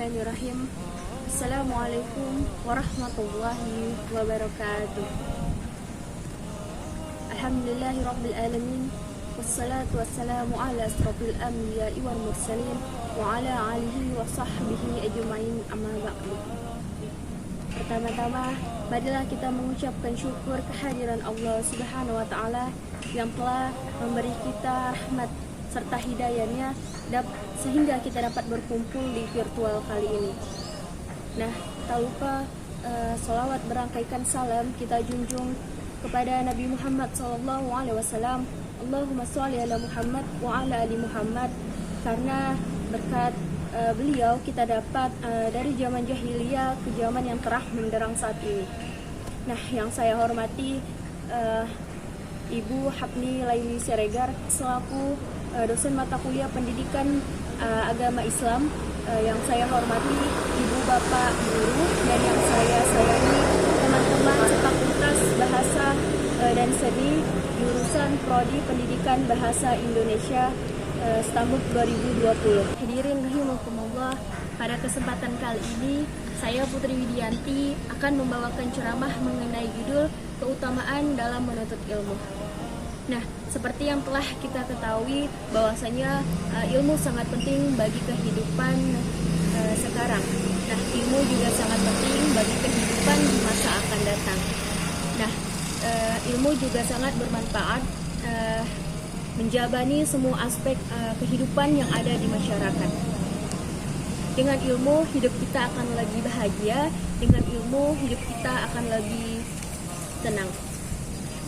Bismillahirrahmanirrahim. Assalamualaikum warahmatullahi wabarakatuh. Alhamdulillahirabbil alamin. Wassalatu wassalamu ala asrofil anbiya'i wal mursalin wa ala alihi wa sahbihi ajma'in, amma ba'du. Pertama-tama, marilah kita mengucapkan syukur kehadiran Allah Subhanahu wa taala yang telah memberi kita rahmat serta hidayahnya sehingga kita dapat berkumpul di virtual kali ini. Nah, tak lupa salawat berangkaikan salam kita junjung kepada Nabi Muhammad SAW. Allahumma sholli ala Muhammad wa ala ali Muhammad, karena berkat beliau kita dapat dari zaman jahiliyah ke zaman yang terah menderang saat ini. Nah, yang saya hormati Ibu Hapni Laili Siregar selaku dosen mata kuliah pendidikan agama Islam, yang saya hormati Ibu Bapak Guru, dan yang saya sayangi teman-teman sefakultas Bahasa dan Seni jurusan Prodi Pendidikan Bahasa Indonesia STAMUK 2020. Hadirin rahimakumullah, pada kesempatan kali ini saya Putri Widianti akan membawakan ceramah mengenai judul keutamaan dalam menuntut ilmu. Nah, seperti yang telah kita ketahui bahwasanya ilmu sangat penting bagi kehidupan sekarang. Nah, ilmu juga sangat penting bagi kehidupan di masa akan datang. Nah, ilmu juga sangat bermanfaat menjabani semua aspek kehidupan yang ada di masyarakat. Dengan ilmu, hidup kita akan lebih bahagia. Dengan ilmu, hidup kita akan lebih tenang.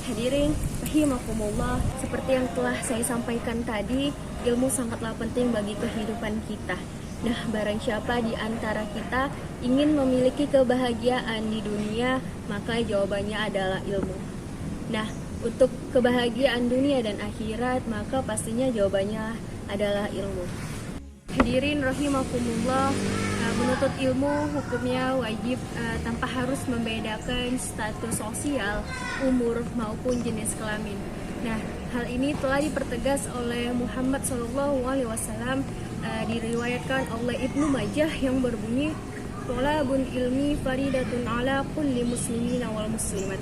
Hadirin rahimakumullah, seperti yang telah saya sampaikan tadi, ilmu sangatlah penting bagi kehidupan kita. Nah, barang siapa di antara kita ingin memiliki kebahagiaan di dunia, maka jawabannya adalah ilmu. Nah, untuk kebahagiaan dunia dan akhirat, maka pastinya jawabannya adalah ilmu. Hadirin rahimakumullah, menuntut ilmu hukumnya wajib tanpa harus membedakan status sosial, umur maupun jenis kelamin. Nah, hal ini telah dipertegas oleh Muhammad SAW, diriwayatkan oleh Ibnu Majah yang berbunyi, "Thalabul ilmi faridatun ala kulli muslimina wal muslimat."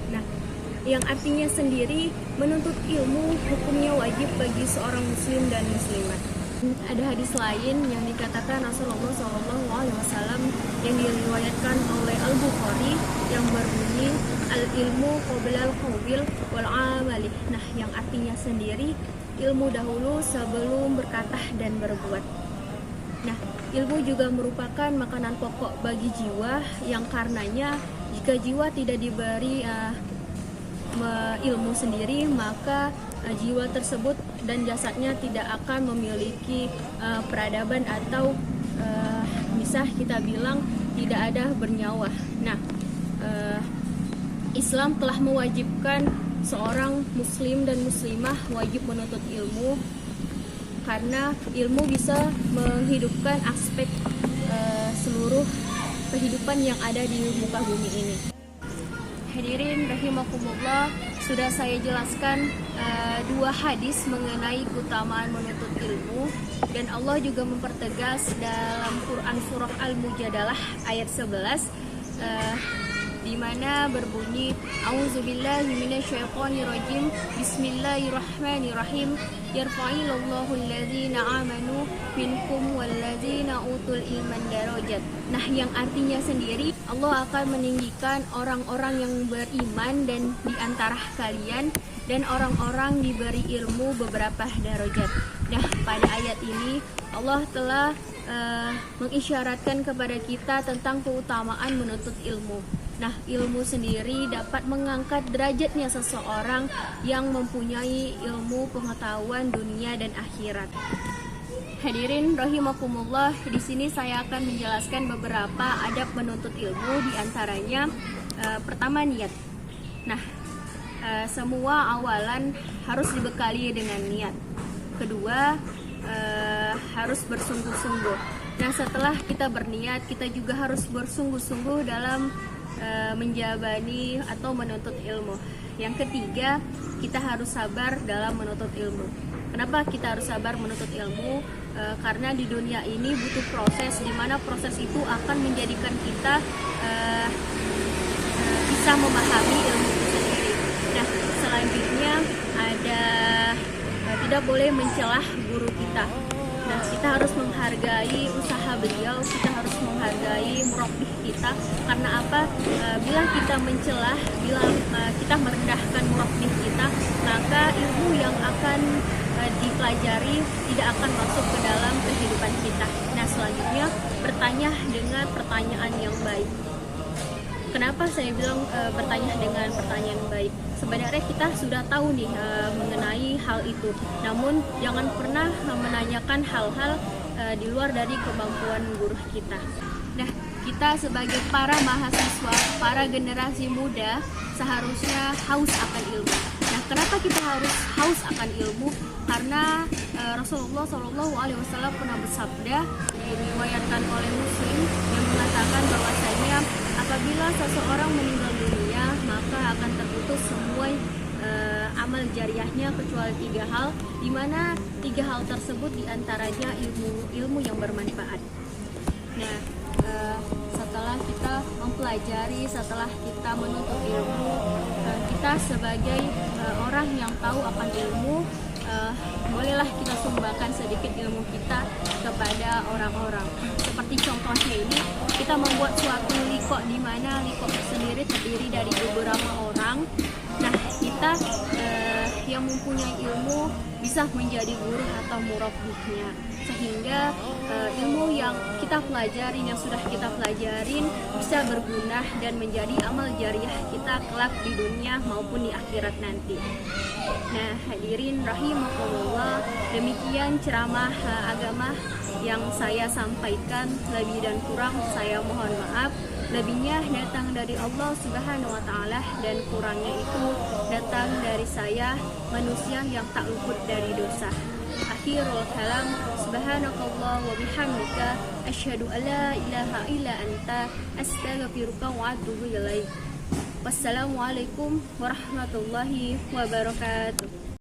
Nah, yang artinya sendiri menuntut ilmu hukumnya wajib bagi seorang muslim dan muslimat. Ada hadis lain yang dikatakan Rasulullah SAW yang diriwayatkan oleh Al-Bukhari yang berbunyi, "Al-ilmu qoblal qawil wal amali." Nah, yang artinya sendiri ilmu dahulu sebelum berkata dan berbuat. Nah, ilmu juga merupakan makanan pokok bagi jiwa, yang karenanya jika jiwa tidak diberi ilmu sendiri, maka jiwa tersebut dan jasadnya tidak akan memiliki peradaban atau bisa kita bilang tidak ada bernyawa. Nah, Islam telah mewajibkan seorang muslim dan muslimah wajib menuntut ilmu, karena ilmu bisa menghidupkan aspek seluruh kehidupan yang ada di muka bumi ini. Hadirin rahimakumullah, sudah saya jelaskan dua hadis mengenai keutamaan menuntut ilmu, dan Allah juga mempertegas dalam Quran surah Al-Mujadalah ayat 11 di mana berbunyi, "A'udzubillahi minasyaitonirrajim. Bismillahirrahmanirrahim. Yarfa'illahu alladzina amanu minkum walladzina utul ilman darajat." Nah, yang artinya sendiri Allah akan meninggikan orang-orang yang beriman dan di antara kalian, dan orang-orang diberi ilmu beberapa darajat. Nah, pada ayat ini Allah telah mengisyaratkan kepada kita tentang keutamaan menuntut ilmu. Nah, ilmu sendiri dapat mengangkat derajatnya seseorang yang mempunyai ilmu pengetahuan dunia dan akhirat. Hadirin rahimakumullah, di sini saya akan menjelaskan beberapa adab menuntut ilmu, di antaranya pertama, niat. Nah, semua awalan harus dibekali dengan niat. Kedua, harus bersungguh-sungguh. Nah, setelah kita berniat, kita juga harus bersungguh-sungguh dalam menjabani atau menuntut ilmu. Yang ketiga, kita harus sabar dalam menuntut ilmu. Kenapa kita harus sabar menuntut ilmu? Karena di dunia ini butuh proses, di mana proses itu akan menjadikan kita bisa memahami ilmu itu sendiri. Nah, selanjutnya ada tidak boleh mencelah guru kita. Nah, kita harus menghargai usaha beliau, kita harus menghargai murabbih kita. Karena apa? Bila kita mencelah, bila kita merendahkan murabbih kita, maka ilmu yang akan dipelajari tidak akan masuk ke dalam kehidupan kita. Nah, selanjutnya bertanya dengan pertanyaan yang baik. Kenapa saya bilang bertanya dengan pertanyaan baik? Sebenarnya kita sudah tahu nih mengenai hal itu. Namun jangan pernah menanyakan hal-hal di luar dari kemampuan guru kita. Nah, kita sebagai para mahasiswa, para generasi muda seharusnya haus akan ilmu. Nah, kenapa kita harus haus akan ilmu? Karena Rasulullah SAW pernah bersabda, diriwayatkan oleh Muslim, yang mengatakan bahwasanya apabila seseorang meninggal dunia, maka akan terputus semua amal jariahnya kecuali 3 hal, di mana 3 hal tersebut diantaranya ilmu yang bermanfaat. Nah, setelah kita mempelajari, setelah kita menuntut ilmu, kita sebagai orang yang tahu akan ilmu, bolehlah kita sumbangkan sedikit ilmu kita kepada orang-orang. Seperti contohnya ini, kita membuat suatu liko, di mana liko sendiri terdiri dari beberapa orang. Nah, kita yang mempunyai ilmu bisa menjadi guru atau murabbihnya, sehingga ilmu yang kita pelajarin, yang sudah kita pelajarin, bisa berguna dan menjadi amal jariah kita kelak di dunia maupun di akhirat nanti. Nah, hadirin rahimakumullah, demikian ceramah agama yang saya sampaikan. Lebih dan kurang saya mohon maaf. Lebihnya datang dari Allah Subhanahu wa Ta'ala, dan kurangnya itu datang dari saya, manusia yang tak luput dari dosa. Akhirul kalam, subhanakallah wa bihamdika, asyhadu an la ilaha illa anta, astaghfiruka wa atubu ilaik. Wassalamualaikum warahmatullahi wabarakatuh.